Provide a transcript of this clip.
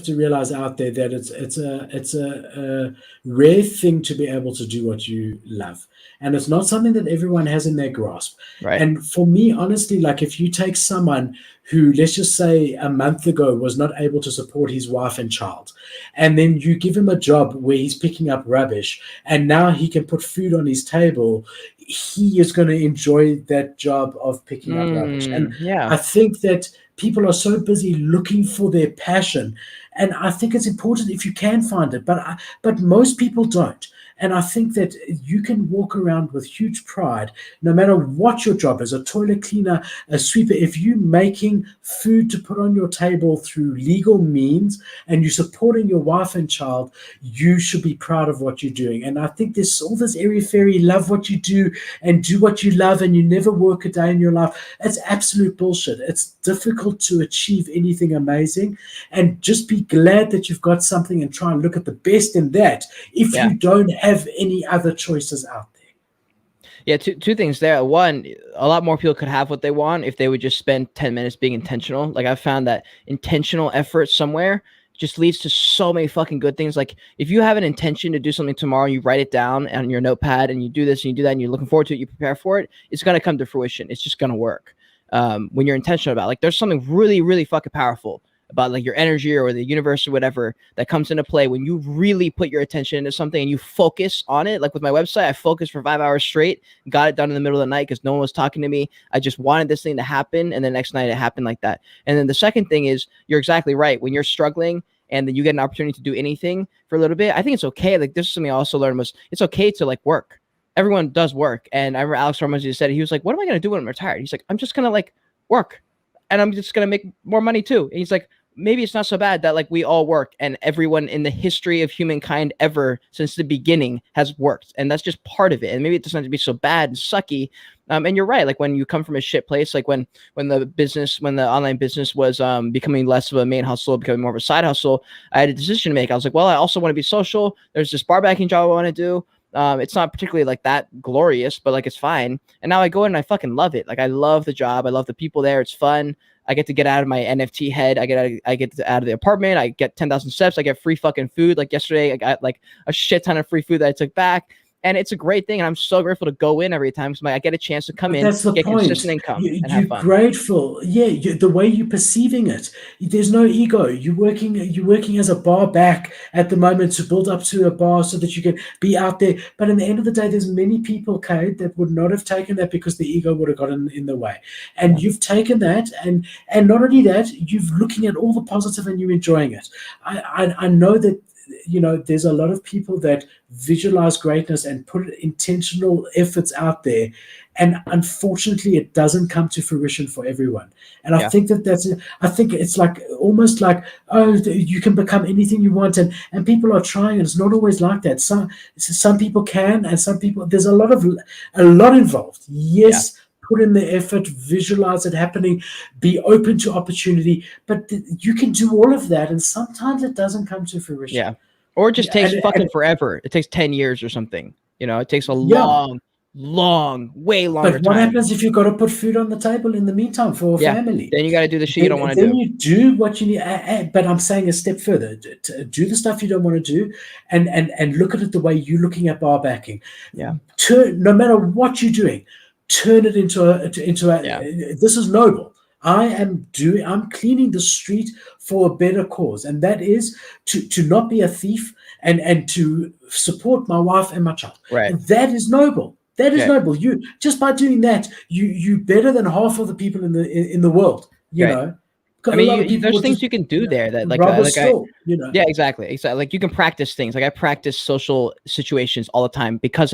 to realize out there that it's a rare thing to be able to do what you love, and it's not something that everyone has in their grasp. Right. And for me, honestly, like if you take someone who, let's just say, a month ago was not able to support his wife and child, and then you give him a job where he's picking up rubbish, and now he can put food on his table, he is going to enjoy that job of picking up rubbish. And Yeah. I think that people are so busy looking for their passion, and I think it's important if you can find it, but most people don't. And I think that you can walk around with huge pride, no matter what your job is, a toilet cleaner, a sweeper. If you're making food to put on your table through legal means and you're supporting your wife and child, you should be proud of what you're doing. And I think there's all this airy fairy, love what you do and do what you love and you never work a day in your life. It's absolute bullshit. It's difficult to achieve anything amazing. And just be glad that you've got something and try and look at the best in that if you don't have any other choices out there. Yeah, two things there. One, a lot more people could have what they want if they would just spend 10 minutes being intentional. Like I've found that intentional effort somewhere just leads to so many fucking good things. Like if you have an intention to do something tomorrow, you write it down on your notepad and you do this and you do that and you're looking forward to it, you prepare for it, it's going to come to fruition. It's just going to work. When you're intentional about it. Like there's something really, really fucking powerful about like your energy or the universe or whatever that comes into play when you really put your attention into something and you focus on it. Like with my website, I focused for 5 hours straight, got it done in the middle of the night because no one was talking to me. I just wanted this thing to happen. And the next night it happened like that. And then the second thing is you're exactly right. When you're struggling and then you get an opportunity to do anything for a little bit, I think it's okay. Like this is something I also learned was it's okay to like work. Everyone does work. And I remember Alex Hormozy said, he was like, what am I going to do when I'm retired? He's like, I'm just going to like work and I'm just going to make more money too. And he's like, maybe it's not so bad that like we all work and everyone in the history of humankind ever since the beginning has worked. And that's just part of it. And maybe it doesn't have to be so bad and sucky. And you're right. Like when you come from a shit place, like when the online business was becoming less of a main hustle, becoming more of a side hustle, I had a decision to make. I was like, well, I also want to be social. There's this bar backing job I want to do. It's not particularly like that glorious, but like it's fine. And now I go in and I fucking love it. Like I love the job. I love the people there. It's fun. I get to get out of my NFT head. I get out of the apartment. I get 10,000 steps. I get free fucking food. Like yesterday, I got like a shit ton of free food that I took back. And it's a great thing. And I'm so grateful to go in every time because I get a chance to come in, get consistent income, and have fun. You're grateful. Yeah, the way you're perceiving it. There's no ego. You're working as a bar back at the moment to build up to a bar so that you can be out there. But in the end of the day, there's many people, Cade, that would not have taken that because the ego would have gotten in the way. And you've taken that, and not only that, you're looking at all the positive and you're enjoying it. I know that there's a lot of people that visualize greatness and put intentional efforts out there. And unfortunately, it doesn't come to fruition for everyone. And I think I think it's like almost like, oh, you can become anything you want. And people are trying, and it's not always like that. Some people can, and some people, there's a lot involved. Yes. Yeah. Put in the effort, visualize it happening, be open to opportunity. But you can do all of that, and sometimes it doesn't come to fruition. Yeah. Or it just takes forever. It takes 10 years or something. It takes a long, way longer time. But what happens if you've got to put food on the table in the meantime for a family? Then you got to do the shit you don't want to do. Then you do what you need. But I'm saying a step further. Do the stuff you don't want to do and look at it the way you're looking at bar backing. Yeah. No matter what you're doing, turn it into a this is noble. I'm cleaning the street for a better cause, and that is to not be a thief and to support my wife and my child. Right. And that is noble. That is noble. You just by doing that, you better than half of the people in the world. You know. I mean, there's things you can do there that yeah, exactly. Like you can practice things. Like I practice social situations all the time because of